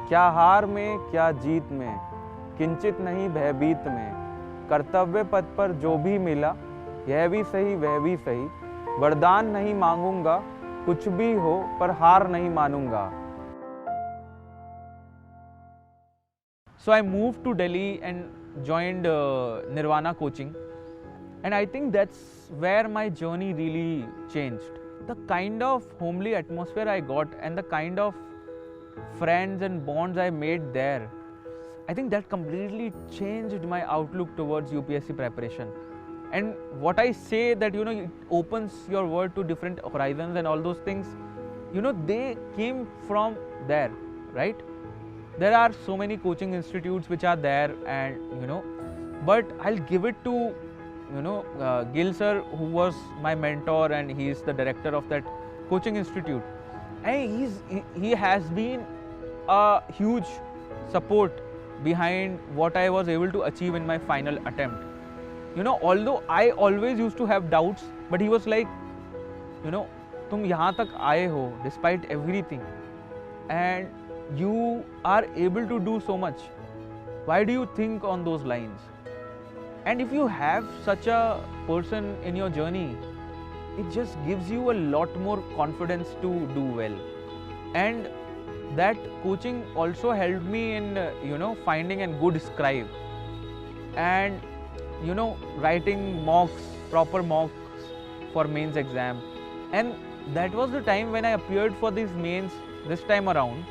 क्या हार में क्या जीत में, किंचित नहीं भयभीत में, कर्तव्य पथ पर जो भी मिला, यह भी सही वह भी सही, वरदान नहीं मांगूंगा, कुछ भी हो पर हार नहीं मानूंगा. So I moved to Delhi and joined Nirvana coaching, and I think that's where my journey really changed. The kind of homely atmosphere I got and the kind of friends and bonds I made there, I think that completely changed my outlook towards UPSC preparation. And what I say that, it opens your world to different horizons and all those things, they came from there, right? There are so many coaching institutes which are there, and but I'll give it to Gil sir, who was my mentor, and he is the director of that coaching institute, and he has been a huge support behind what I was able to achieve in my final attempt. Although I always used to have doubts, but he was like, तुम यहाँ तक आए हो despite everything, and you are able to do so much. Why do you think on those lines? And if you have such a person in your journey, it just gives you a lot more confidence to do well. And that coaching also helped me in finding a good scribe, and writing mocks, proper mocks for mains exam. And that was the time when I appeared for these mains this time around.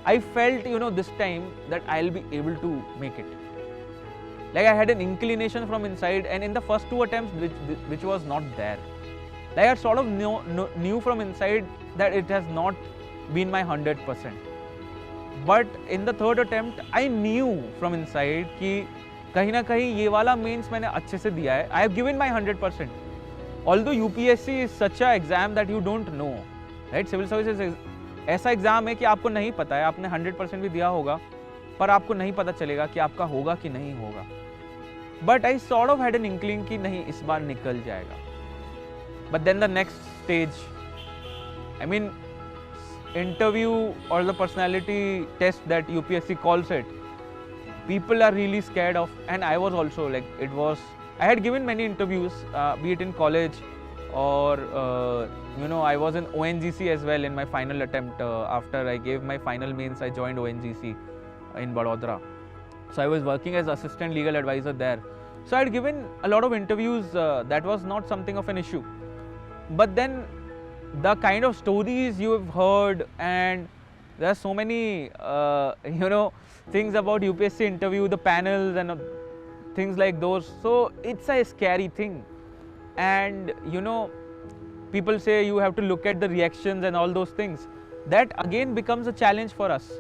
I felt this time that I'll be able to make it. Like I had an inclination from inside, and in the first two attempts which was not there, like I sort of knew from inside that it has not been my 100%. But in the third attempt I knew from inside कि कहीं ना कहीं ये वाला mains मैंने अच्छे से दिया है. I have given my 100%. Although UPSC is such a exam that you don't know, right? Civil services ऐसा एग्जाम है कि आपको नहीं पता है, आपने 100% भी दिया होगा पर आपको नहीं पता चलेगा कि आपका होगा कि नहीं होगा. But I sort of had an inkling कि नहीं, इस बार निकल जाएगा. But then the next stage, I mean, interview or the personality test that UPSC calls it, people are really scared of, and I was also like, I had given many interviews, be it in college or I was in ONGC as well in my final attempt. After I gave my final mains, I joined ONGC in Vadodara. So I was working as assistant legal advisor there. So I had given a lot of interviews. That was not something of an issue. But then the kind of stories you have heard, and there are so many things about UPSC interview, the panels and things like those. So it's a scary thing. And people say you have to look at the reactions and all those things. That again becomes a challenge for us,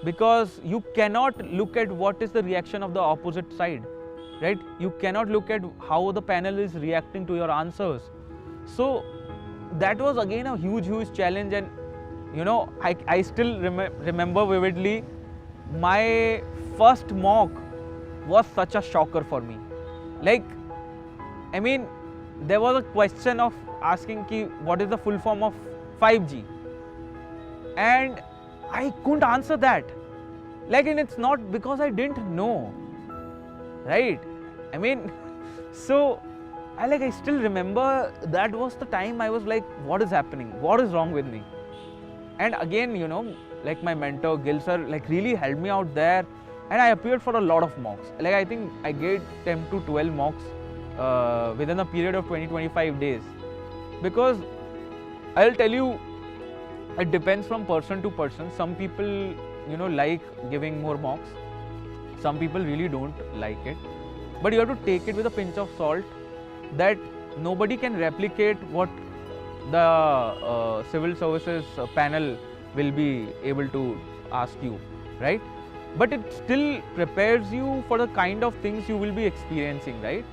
because you cannot look at what is the reaction of the opposite side, right? You cannot look at how the panel is reacting to your answers. So that was again a huge challenge. And I still remember vividly, my first mock was such a shocker for me. Like, I mean, there was a question of asking what is the full form of 5G, and I couldn't answer that. Like, and it's not because I didn't know, right? I mean, so I still remember that was the time I was like, what is happening? What is wrong with me? And again, like my mentor Gil sir really helped me out there, and I appeared for a lot of mocks. Like I think I gave 10 to 12 mocks within a period of 20-25 days, because I'll tell you, it depends from person to person. Some people like giving more mocks, some people really don't like it, but you have to take it with a pinch of salt, that nobody can replicate what the civil services panel will be able to ask you, right? But it still prepares you for the kind of things you will be experiencing, right?